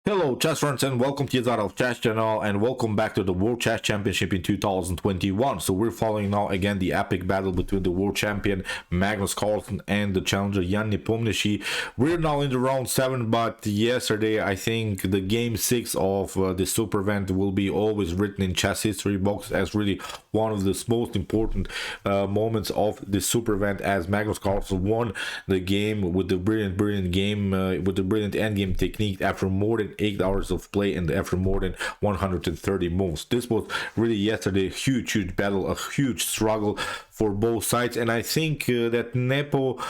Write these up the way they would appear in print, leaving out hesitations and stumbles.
Hello chess friends and welcome to the Chess channel and welcome back to the World Chess Championship in 2021. So we're following now again the epic battle between the world champion Magnus Carlsen and the challenger Jan Nepomniachtchi. We're now in the round 7, but yesterday I think the game 6 of the super event will be always written in chess history books as really one of the most important moments of the super event, as Magnus Carlsen won the game with the brilliant endgame technique after more than 8 hours of play and after more than 130 moves. This was really yesterday a huge battle, a huge struggle for both sides, and I think that Nepo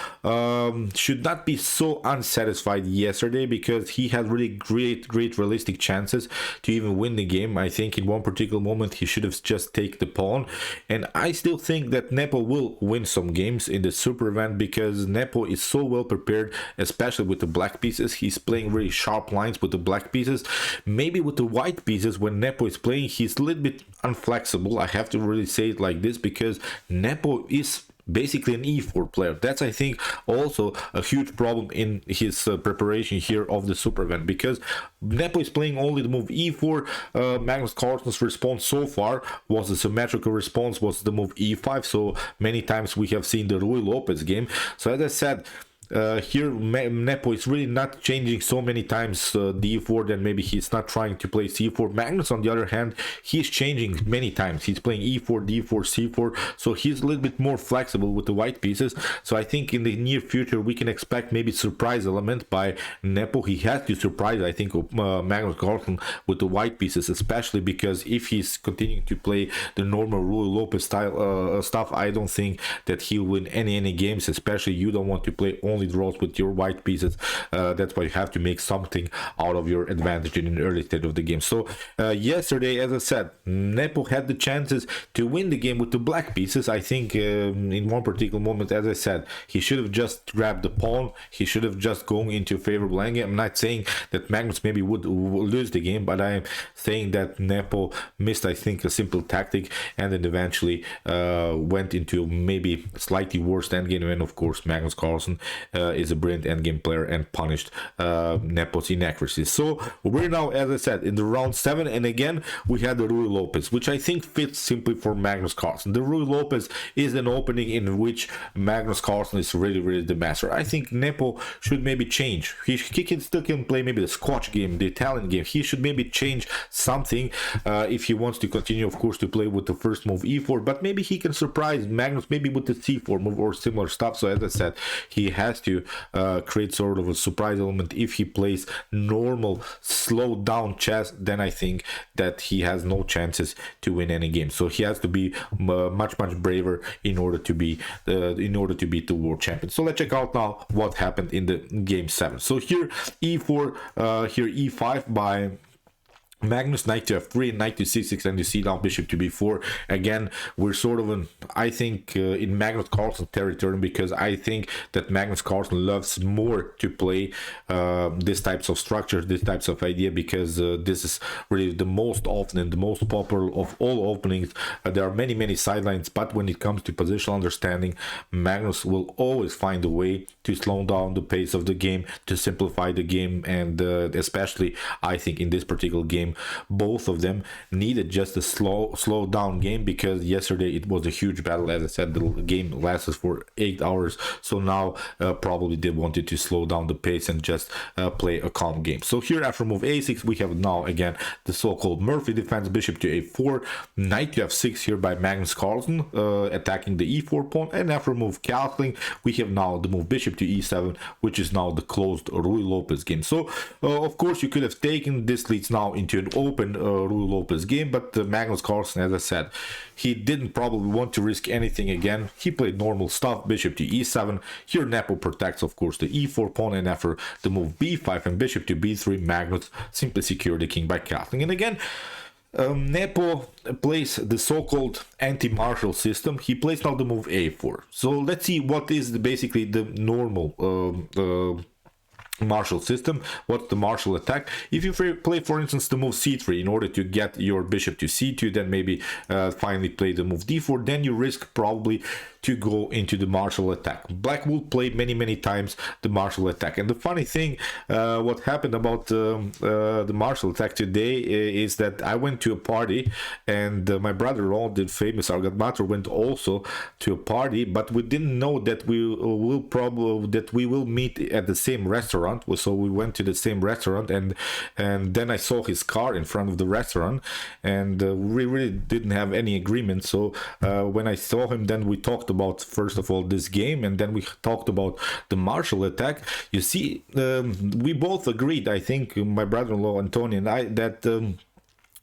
should not be so unsatisfied yesterday, because he had really great realistic chances to even win the game. I think in one particular moment he should have just taken the pawn, and I still think that Nepo will win some games in the super event because Nepo is so well prepared, especially with the black pieces. He's playing really sharp lines with the black pieces. Maybe with the white pieces, when Nepo is playing, he's a little bit unflexible. I have to really say it like this, because Nepo is basically an e4 player. That's, I think, also a huge problem in his preparation here of the super event, because Nepo is playing only the move e4. Magnus Carlsen's response so far was a symmetrical response, was the move e5. So many times we have seen the Ruy Lopez game. So as I said, here Nepo is really not changing so many times d4, then maybe he's not trying to play c4. Magnus, on the other hand, he's changing many times. He's playing e4, d4, c4, so he's a little bit more flexible with the white pieces. So I think in the near future we can expect maybe surprise element by Nepo. He has to surprise, I think, Magnus Carlsen with the white pieces, especially because if he's continuing to play the normal Ruy Lopez style stuff, I don't think that he'll win any games. Especially you don't want to play only draws with your white pieces. That's why you have to make something out of your advantage in an early stage of the game. So yesterday, as I said, Nepo had the chances to win the game with the black pieces. I think in one particular moment, as I said, he should have just grabbed the pawn. He should have just gone into a favorable endgame. I'm not saying that Magnus maybe would lose the game, but I'm saying that Nepo missed, I think, a simple tactic, and then eventually went into maybe slightly worse endgame. And of course, Magnus Carlsen is a brilliant endgame player and punished Nepo's inaccuracies. So we're now, as I said, in the round 7, and again we had the Ruy Lopez, which I think fits simply for Magnus Carlsen. The Ruy Lopez is an opening in which Magnus Carlsen is really the master. I think Nepo should maybe change. He can still play maybe the Scotch game, the Italian game. He should maybe change something if he wants to continue, of course, to play with the first move e4, but maybe he can surprise Magnus maybe with the c4 move or similar stuff. So as I said, he has to create sort of a surprise element. If he plays normal slowed down chess, then I think that he has no chances to win any game. So he has to be much braver in order to beat the world champion. So let's check out now what happened in the game 7. So here e4, here e5 by Magnus, knight to f3, knight to c6, and you see now bishop to b4. Again, we're sort of I think in Magnus Carlsen territory, because I think that Magnus Carlsen loves more to play these types of structures, these types of idea, because this is really the most often and the most popular of all openings. There are many sidelines, but when it comes to positional understanding, Magnus will always find a way to slow down the pace of the game, to simplify the game, and especially I think in this particular game, both of them needed just a slow down game, because yesterday it was a huge battle. As I said, the game lasted for 8 hours, so now probably they wanted to slow down the pace and just play a calm game. So here after move a6 we have now again the so-called Murphy defense, bishop to a4, knight to f6 here by Magnus Carlsen, attacking the e4 pawn, and after move castling we have now the move bishop to e7, which is now the closed Ruy Lopez game. So of course you could have taken this leads now into an open Ruy Lopez game, but Magnus Carlsen, as I said, he didn't probably want to risk anything again. He played normal stuff, bishop to e7. Here Nepo protects, of course, the e4 pawn, and after the move b5 and bishop to b3, Magnus simply secured the king by castling. And again, Nepo plays the so-called anti-martial system. He plays now the move a4. So let's see what is basically the normal martial system. What's the martial attack? If you play, for instance, the move c3 in order to get your bishop to c2, then maybe finally play the move d4, then you risk probably to go into the martial attack. Black will play many times the martial attack. And the funny thing, what happened about the martial attack today is that I went to a party, and my brother-in-law, the famous Argat went also to a party, but we didn't know that we will meet at the same restaurant. So we went to the same restaurant, and then I saw his car in front of the restaurant, and we really didn't have any agreement. So when I saw him, then we talked about, first of all, this game, and then we talked about the martial attack. You see, we both agreed, I think, my brother-in-law Antonio and I, that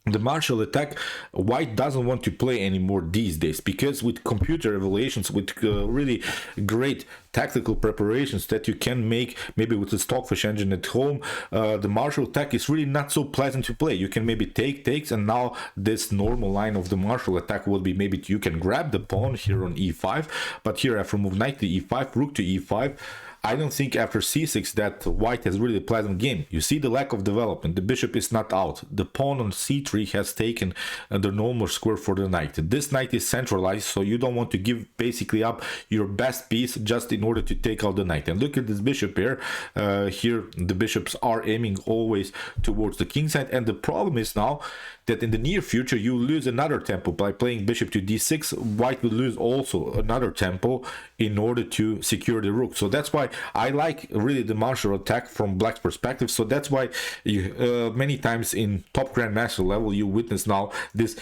the martial attack, white doesn't want to play anymore these days, because with computer evaluations, with really great tactical preparations that you can make maybe with the Stockfish engine at home, the martial attack is really not so pleasant to play. You can maybe take takes, and now this normal line of the martial attack will be maybe you can grab the pawn here on e5, but here after move knight to e5, rook to e5, I don't think after c6 that white has really a pleasant game. You see the lack of development. The bishop is not out. The pawn on c3 has taken the normal square for the knight. This knight is centralized, so you don't want to give basically up your best piece just in order to take out the knight. And look at this bishop here. Here the bishops are aiming always towards the king side, and the problem is now that in the near future you lose another tempo by playing bishop to d6. White will lose also another tempo in order to secure the rook. So that's why I like really the martial attack from black's perspective. So that's why you many times in top grandmaster level you witness now this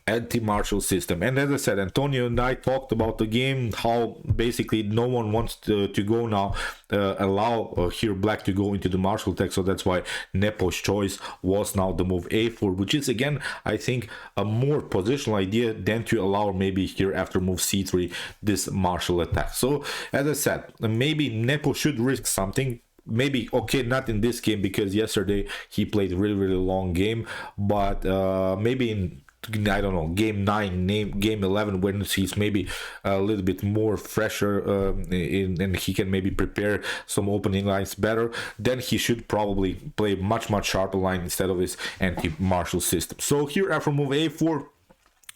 anti-martial system. And as I said, Antonio and I talked about the game, how basically no one wants to go now, allow here black to go into the martial attack. So that's why Nepo's choice was now the move a4, which is again, I think, a more positional idea than to allow maybe here after move c3 this martial attack. So as I said, maybe Nepo should risk something. Maybe, okay, not in this game, because yesterday he played a really long game, but maybe in, I don't know, game 9, game 11, when he's maybe a little bit more fresher and he can maybe prepare some opening lines better, then he should probably play much sharper line instead of his anti-martial system. So here after move a4,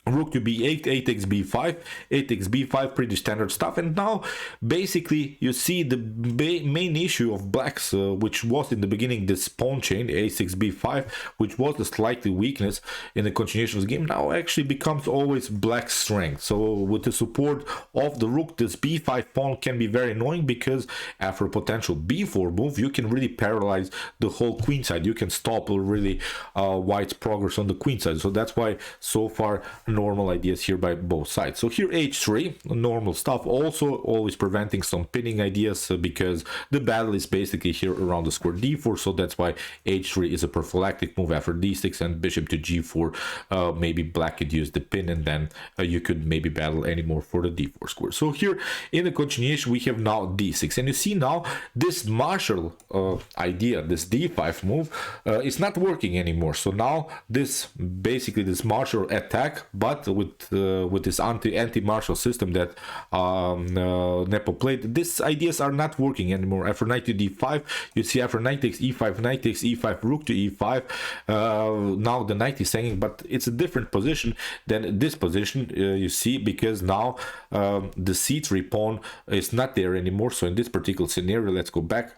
rook to b8, 8x b5, 8x b5, pretty standard stuff. And now basically you see the main issue of blacks, which was in the beginning this pawn chain, a6 b5, which was the slightly weakness in the continuation of the game, now actually becomes always black's strength. So with the support of the rook, this b5 pawn can be very annoying, because after a potential b4 move you can really paralyze the whole queen side. You can stop really white's progress on the queen side. So that's why so far normal ideas here by both sides. So here h3, normal stuff, also always preventing some pinning ideas, because the battle is basically here around the square d4. So that's why h3 is a prophylactic move after d6, and bishop to g4, maybe black could use the pin, and then you could maybe battle anymore for the d4 square. So here in the continuation we have now d6, and you see now this martial idea, this d5 move is not working anymore. So now this basically this martial attack, but with this anti-martial system that Nepo played, these ideas are not working anymore. After knight to d5, you see after knight takes e5, knight takes e5, rook to e5, now the knight is hanging, but it's a different position than this position, you see, because now the c3 pawn is not there anymore. So in this particular scenario, let's go back.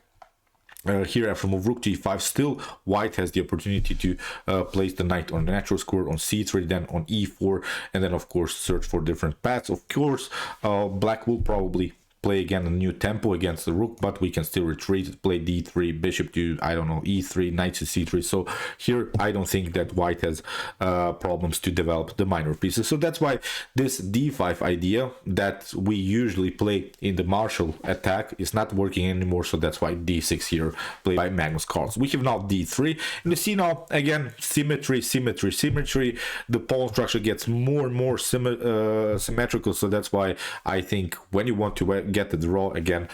Here after move rook to e5, still white has the opportunity to place the knight on the natural square on c3, then on e4, and then of course search for different paths. Of course black will probably play again a new tempo against the rook, but we can still retreat, play d3, bishop to, I don't know, e3, knight to c3. So here I don't think that white has problems to develop the minor pieces. So that's why this d5 idea that we usually play in the martial attack is not working anymore. So that's why d6 here played by Magnus Carlsen. We have now d3, and you see now again symmetry. The pawn structure gets more and more symmetrical. So that's why I think when you want to get the draw again.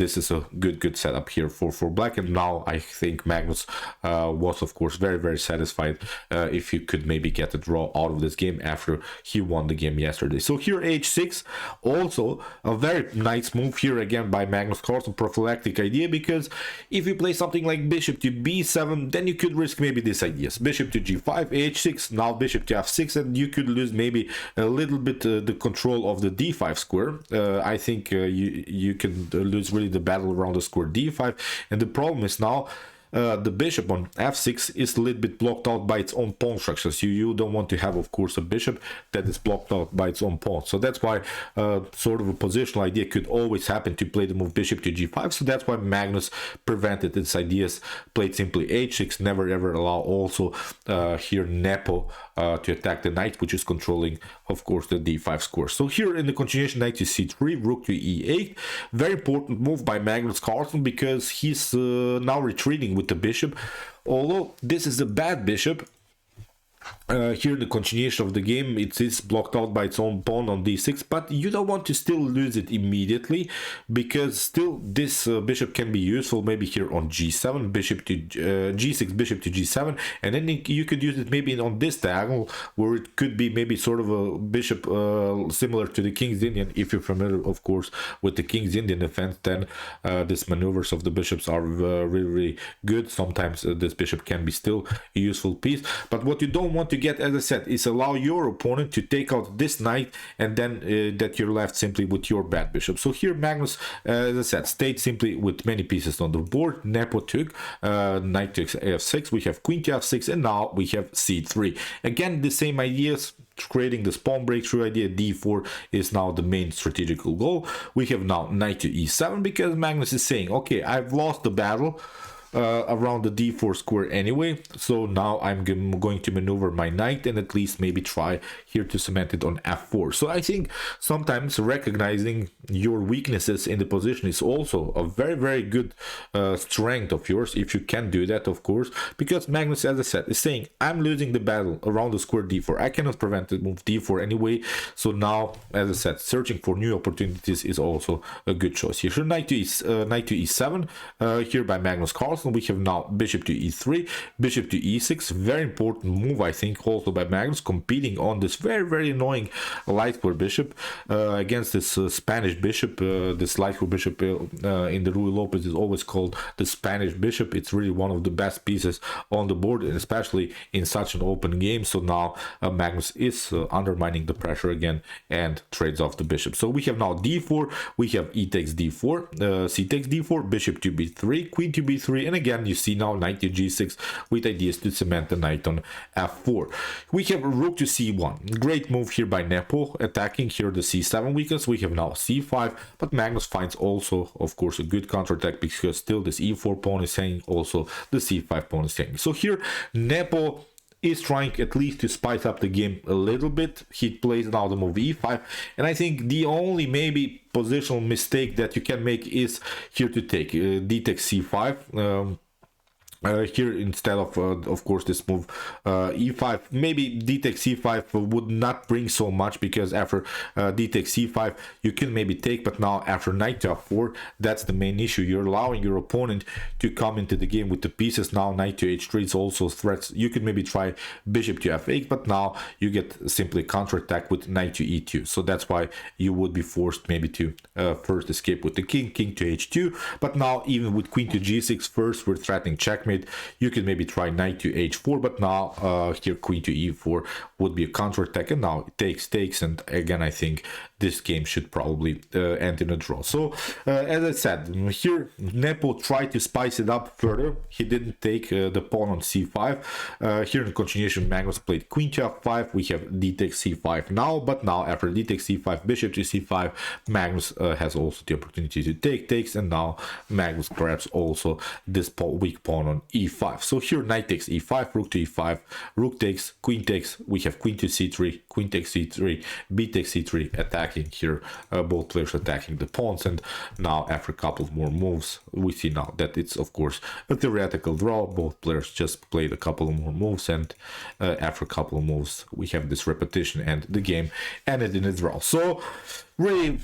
This is a good setup here for black, and now I think Magnus was of course very satisfied if he could maybe get a draw out of this game after he won the game yesterday. So here h6, also a very nice move here again by Magnus Carlsen, prophylactic idea, because if you play something like bishop to b7, then you could risk maybe these ideas: bishop to g5, h6, now bishop to f6, and you could lose maybe a little bit the control of the d5 square. I think you can lose really the battle around the square d5, and the problem is now the bishop on f6 is a little bit blocked out by its own pawn structures. You don't want to have, of course, a bishop that is blocked out by its own pawn. So that's why sort of a positional idea could always happen to play the move bishop to g5. So that's why Magnus prevented its ideas, played simply h6, never ever allow also here Nepo to attack the knight, which is controlling, of course, the d5 square. So here in the continuation, knight to c3, rook to e8. Very important move by Magnus Carlsen, because he's now retreating with the bishop, although this is a bad bishop. Here in the continuation of the game, it is blocked out by its own pawn on d6, but you don't want to still lose it immediately, because still this bishop can be useful maybe here on g7, bishop to g6, bishop to g7, and then you could use it maybe on this diagonal, where it could be maybe sort of a bishop similar to the King's Indian. If you're familiar, of course, with the King's Indian defense, then these maneuvers of the bishops are really good. Sometimes this bishop can be still a useful piece, but what you don't want to get, as I said, is allow your opponent to take out this knight, and then that you're left simply with your bad bishop. So here Magnus, as I said, stayed simply with many pieces on the board. Nepo took knight to f6, we have queen to f6, and now we have c3. Again, the same ideas, creating this pawn breakthrough idea. d4 is now the main strategical goal. We have now knight to e7, because Magnus is saying, okay, I've lost the battle around the d4 square anyway, so now I'm going to maneuver my knight and at least maybe try here to cement it on f4. So I think sometimes recognizing your weaknesses in the position is also a very good strength of yours, if you can do that, of course, because Magnus, as I said, is saying, I'm losing the battle around the square d4, I cannot prevent the move d4 anyway. So now, as I said, searching for new opportunities is also a good choice here. So knight to e7 here by Magnus Carlsen. We have now bishop to e3, bishop to e6. Very important move, I think, also by Magnus, competing on this very annoying light square bishop against this Spanish bishop. This light square bishop in the Ruy Lopez is always called the Spanish bishop. It's really one of the best pieces on the board, and especially in such an open game. So now Magnus is undermining the pressure again and trades off the bishop. So we have now d4, we have e takes d4, c takes d4, bishop to b3, queen to b3, and again you see now knight to g6 with ideas to cement the knight on f4. We have rook to c1. Great move here by Nepo, attacking here the c7 weakness. We have now c5, but Magnus finds also, of course, a good counterattack, because still this e4 pawn is hanging, also the c5 pawn is hanging. So here Nepo is trying at least to spice up the game a little bit. He plays now the move e5, and I think the only maybe positional mistake that you can make is here to take d takes c5. Here, instead of course, this move e5, maybe d takes c5 would not bring so much, because after d takes c5 you can maybe take, but now after knight to f4, that's the main issue. You're allowing your opponent to come into the game with the pieces. Now knight to h3 is also threats. You could maybe try bishop to f8, but now you get simply counterattack with knight to e2. So that's why you would be forced maybe to first escape with the king to h2, but now even with queen to g6, first we're threatening checkmate. You can maybe try knight to h4, but now here queen to e4 would be a counterattack, and now it takes, and again I think this game should probably end in a draw. So as I said, here Nepo tried to spice it up further. He didn't take the pawn on c5. Here in the continuation, Magnus played queen to f5. We have d takes c5 now, but now after d takes c5, bishop to c5, Magnus has also the opportunity to takes, and now Magnus grabs also this weak pawn on e5. So here knight takes e5, rook to e5, rook takes, queen takes. We have queen to c3, queen takes c3, b takes c3, attacking here, both players attacking the pawns. And now after a couple more moves, we see now that it's of course a theoretical draw. Both players just played a couple more moves, and after a couple of moves we have this repetition, and the game ended in a draw. So really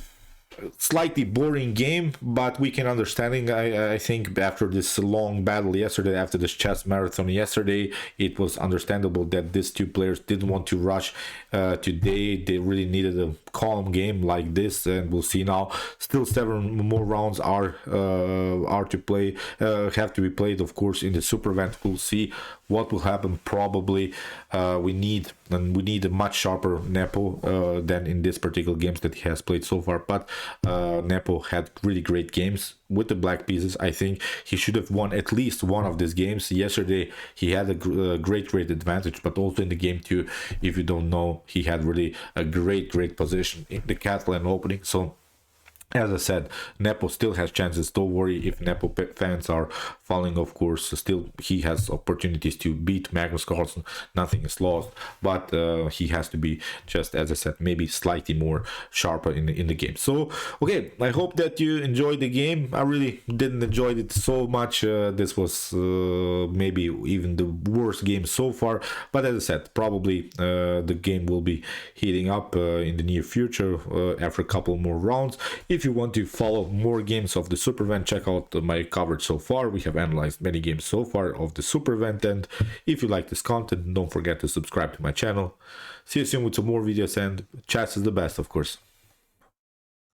slightly boring game, but we can understanding. I think after this long battle yesterday, after this chess marathon yesterday, it was understandable that these two players didn't want to rush today. They really needed a calm game like this, and we'll see now. Still 7 more rounds are to play, have to be played, of course, in the super event. We'll see what will happen. Probably we need a much sharper Nepo than in this particular games that he has played so far. But Nepo had really great games with the black pieces. I think he should have won at least one of these games. Yesterday he had a great advantage, but also in the game 2, if you don't know, he had really a great position in the Catalan opening. So as I said, Nepo still has chances. Don't worry if Nepo fans are falling, of course. Still, he has opportunities to beat Magnus Carlsen. Nothing is lost, but he has to be, just as I said, maybe slightly more sharper in the game. So, okay, I hope that you enjoyed the game. I really didn't enjoy it so much. This was maybe even the worst game so far. But as I said, probably the game will be heating up in the near future after a couple more rounds. If you want to follow more games of the super event, check out my coverage so far. We have analyzed many games so far of the super event, and if you like this content, don't forget to subscribe to my channel. See you soon with some more videos, and chess is the best, of course.